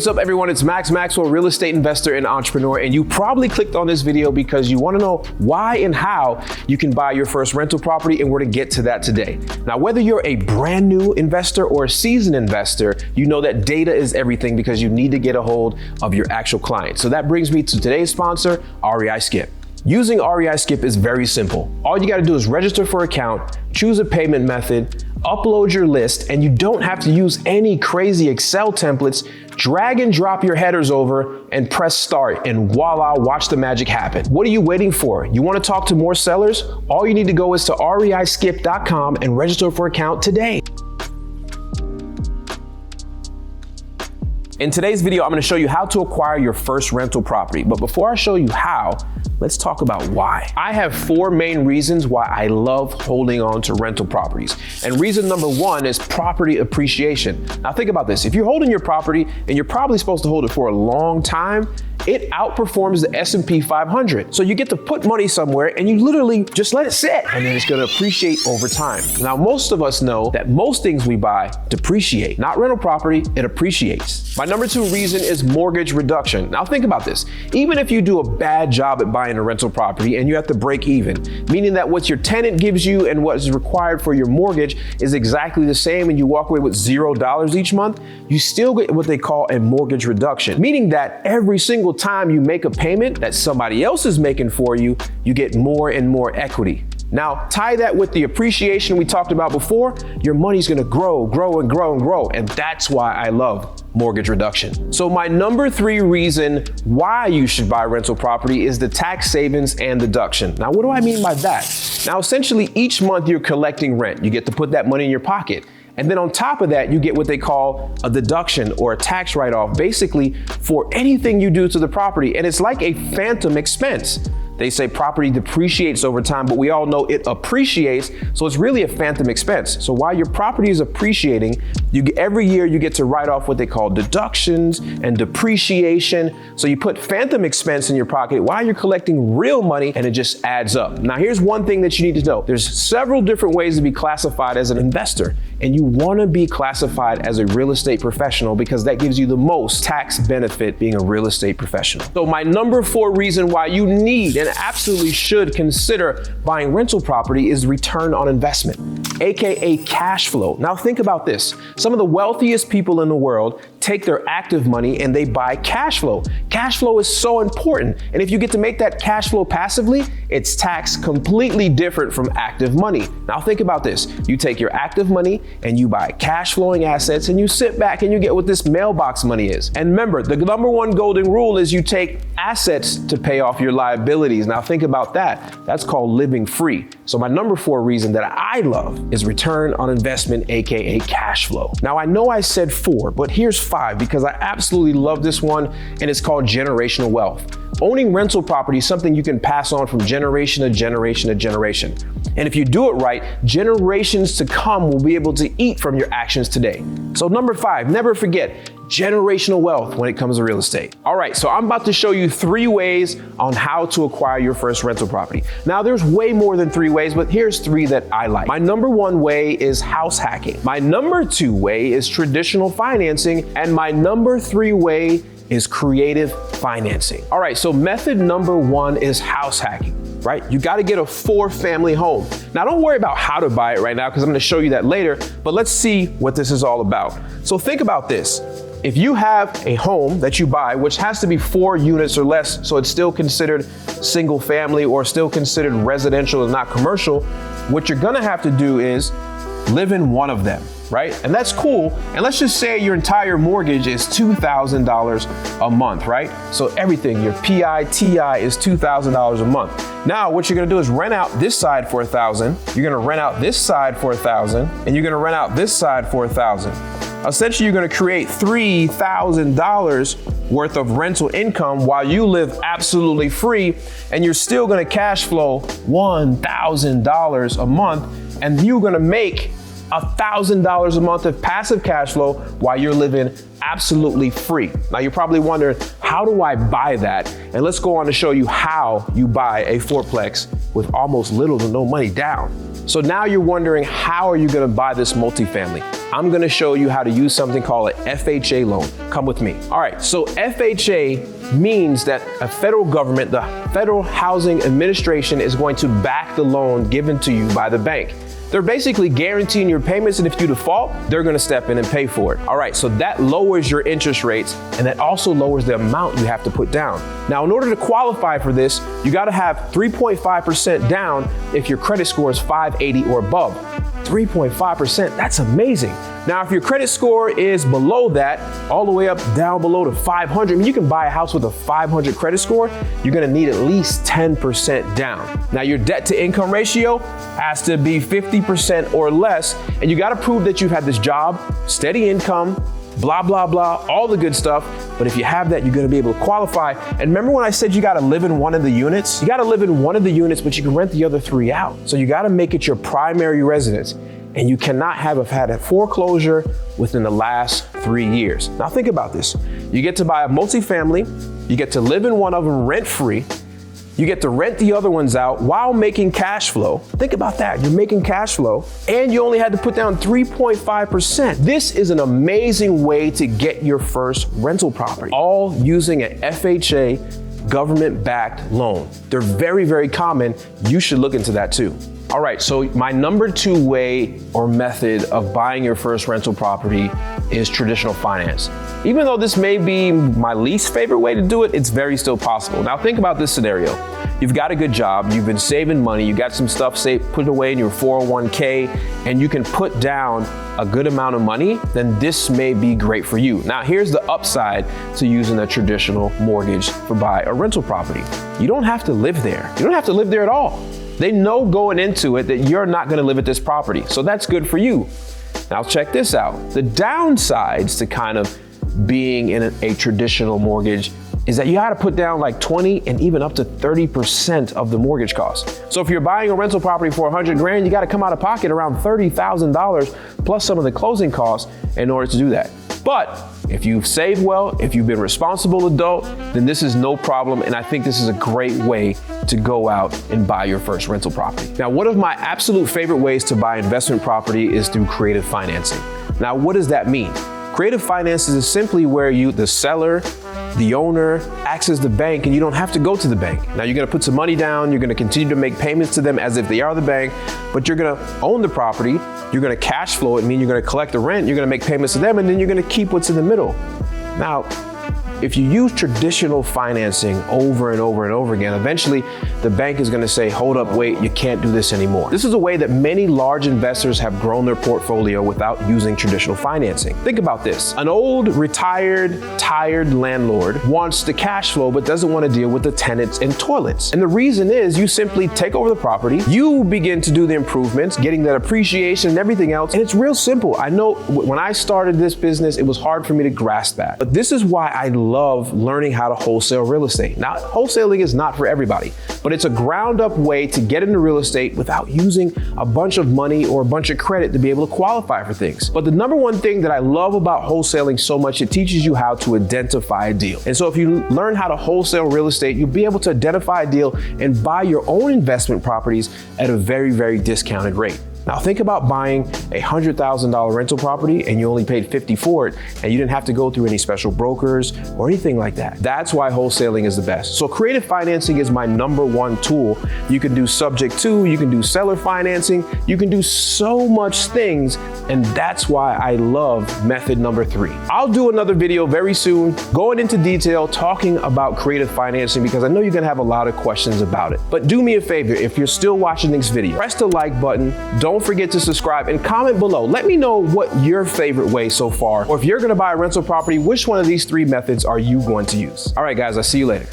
What's up, everyone? It's Max Maxwell, real estate investor and entrepreneur, and you probably clicked on this video because you want to know why and how you can buy your first rental property, and we're to get to that today. Now, whether you're a brand new investor or a seasoned investor, you know that data is everything because you need to get a hold of your actual client. So that brings me to today's sponsor, REI Skip. Using REI Skip is very simple. All you got to do is register for an account, choose a payment method, upload your list, and you don't have to use any crazy Excel templates. Drag and drop your headers over and press start, and voila, watch the magic happen. What are you waiting for? You want to talk to more sellers? All you need to go is to reiskip.com and register for an account today. In today's video, I'm going to show you how to acquire your first rental property. But before I show you how, let's talk about why. I have 4 main reasons why I love holding on to rental properties. And reason number 1 is property appreciation. Now think about this. If you're holding your property and you're probably supposed to hold it for a long time, it outperforms the S&P 500. So you get to put money somewhere and you literally just let it sit, and then it's gonna appreciate over time. Now, most of us know that most things we buy depreciate. Not rental property, it appreciates. My number 2 reason is mortgage reduction. Now think about this. Even if you do a bad job at buying a rental property and you have to break even, meaning that what your tenant gives you and what is required for your mortgage is exactly the same, and you walk away with $0 each month, you still get what they call a mortgage reduction, meaning that every single time you make a payment that somebody else is making for you, you get more and more equity. Now, tie that with the appreciation we talked about before, your money's gonna grow and grow, and that's why I love mortgage reduction. So my number 3 reason why you should buy rental property is the tax savings and deduction. Now, what do I mean by that? Now, essentially, each month you're collecting rent. You get to put that money in your pocket. And then on top of that, you get what they call a deduction or a tax write-off, basically for anything you do to the property. And it's like a phantom expense. They say property depreciates over time, but we all know it appreciates, so it's really a phantom expense. So while your property is appreciating, every year you get to write off what they call deductions and depreciation. So you put phantom expense in your pocket while you're collecting real money, and it just adds up. Now, here's one thing that you need to know. There's several different ways to be classified as an investor, and you want to be classified as a real estate professional because that gives you the most tax benefit being a real estate professional. So my number 4 reason why you need and absolutely should consider buying rental property is return on investment, AKA cash flow. Now think about this. Some of the wealthiest people in the world take their active money and they buy cash flow. Cash flow is so important. And if you get to make that cash flow passively, it's taxed completely different from active money. Now think about this. You take your active money and you buy cash flowing assets, and you sit back and you get what this mailbox money is. And remember, the number 1 golden rule is you take assets to pay off your liabilities. Now think about that. That's called living free. So my number 4 reason that I love is return on investment, AKA cash flow. Now I know I said 4, but here's 5 because I absolutely love this one, and it's called generational wealth. Owning rental property is something you can pass on from generation to generation to generation. And if you do it right, generations to come will be able to eat from your actions today. So number 5, never forget generational wealth when it comes to real estate. All right, so I'm about to show you 3 ways on how to acquire your first rental property. Now there's way more than 3 ways, but here's 3 that I like. My number 1 way is house hacking. My number 2 way is traditional financing. And my number 3 way is creative financing. All right, so method number 1 is house hacking, right? You got to get a 4-family home. Now don't worry about how to buy it right now because I'm going to show you that later, but let's see what this is all about. So think about this. If you have a home that you buy, which has to be 4 units or less, so it's still considered single family or still considered residential and not commercial, what you're gonna have to do is live in one of them, right? And that's cool. And let's just say your entire mortgage is $2,000 a month, right? So everything, your PI, TI is $2,000 a month. Now, what you're gonna do is rent out this side for $1,000. You're gonna rent out this side for $1,000, and you're gonna rent out this side for $1,000. Essentially, you're gonna create $3,000 worth of rental income while you live absolutely free, and you're still gonna cash flow $1,000 a month, and you're gonna make $1,000 a month of passive cash flow while you're living absolutely free. Now you're probably wondering, how do I buy that? And let's go on to show you how you buy a fourplex with almost little to no money down. So now you're wondering, how are you gonna buy this multifamily? I'm gonna show you how to use something called an FHA loan. Come with me. All right, so FHA means that a federal government, the Federal Housing Administration, is going to back the loan given to you by the bank. They're basically guaranteeing your payments, and if you default, they're gonna step in and pay for it. All right, so that lowers your interest rates, and that also lowers the amount you have to put down. Now, in order to qualify for this, you gotta have 3.5% down if your credit score is 580 or above. 3.5%, that's amazing. Now, if your credit score is below that, all the way up down below to 500, I mean, you can buy a house with a 500 credit score, you're gonna need at least 10% down. Now, your debt to income ratio has to be 50% or less, and you gotta prove that you've had this job, steady income, blah, blah, blah, all the good stuff. But if you have that, you're gonna be able to qualify. And remember when I said you gotta live in one of the units? You gotta live in one of the units, but you can rent the other 3 out. So you gotta make it your primary residence. And you cannot have had a foreclosure within the last 3 years. Now think about this. You get to buy a multifamily, you get to live in one of them rent-free, you get to rent the other ones out while making cash flow. Think about that, you're making cash flow, and you only had to put down 3.5%. This is an amazing way to get your first rental property, all using an FHA government-backed loan. They're very, very common. You should look into that too. All right, so my number 2 way or method of buying your first rental property is traditional finance. Even though this may be my least favorite way to do it, it's very still possible. Now think about this scenario. You've got a good job, you've been saving money, you got some stuff put away in your 401k, and you can put down a good amount of money, then this may be great for you. Now here's the upside to using a traditional mortgage for buy a rental property. You don't have to live there. You don't have to live there at all. They know going into it that you're not gonna live at this property, so that's good for you. Now check this out. The downsides to kind of being in a traditional mortgage is that you gotta put down like 20 and even up to 30% of the mortgage cost. So if you're buying a rental property for 100 grand, you gotta come out of pocket around $30,000 plus some of the closing costs in order to do that. But if you've saved well, if you've been a responsible adult, then this is no problem, and I think this is a great way to go out and buy your first rental property. Now, one of my absolute favorite ways to buy investment property is through creative financing. Now, what does that mean? Creative finances is simply where you, the seller, the owner, acts as the bank, and you don't have to go to the bank. Now you're gonna put some money down, you're gonna continue to make payments to them as if they are the bank, but you're gonna own the property, you're gonna cash flow it, meaning you're gonna collect the rent, you're gonna make payments to them, and then you're gonna keep what's in the middle. Now, if you use traditional financing over and over and over again, eventually the bank is gonna say, hold up, wait, you can't do this anymore. This is a way that many large investors have grown their portfolio without using traditional financing. Think about this. An old, retired, tired landlord wants the cash flow but doesn't want to deal with the tenants and toilets. And the reason is you simply take over the property, you begin to do the improvements, getting that appreciation and everything else, and it's real simple. I know when I started this business, it was hard for me to grasp that. But this is why I love learning how to wholesale real estate. Now, wholesaling is not for everybody, but it's a ground up way to get into real estate without using a bunch of money or a bunch of credit to be able to qualify for things. But the number one thing that I love about wholesaling so much, it teaches you how to identify a deal. And so if you learn how to wholesale real estate, you'll be able to identify a deal and buy your own investment properties at a very, very discounted rate. Now think about buying a $100,000 rental property and you only paid $50,000 for it, and you didn't have to go through any special brokers or anything like that. That's why wholesaling is the best. So creative financing is my number one tool. You can do subject to, you can do seller financing, you can do so much things, and that's why I love method number 3. I'll do another video very soon going into detail talking about creative financing because I know you're gonna have a lot of questions about it. But do me a favor, if you're still watching this video, press the like button, don't forget to subscribe and comment below. Let me know what your favorite way so far, or if you're gonna buy a rental property, which one of these 3 methods are you going to use? All right, guys, I'll see you later.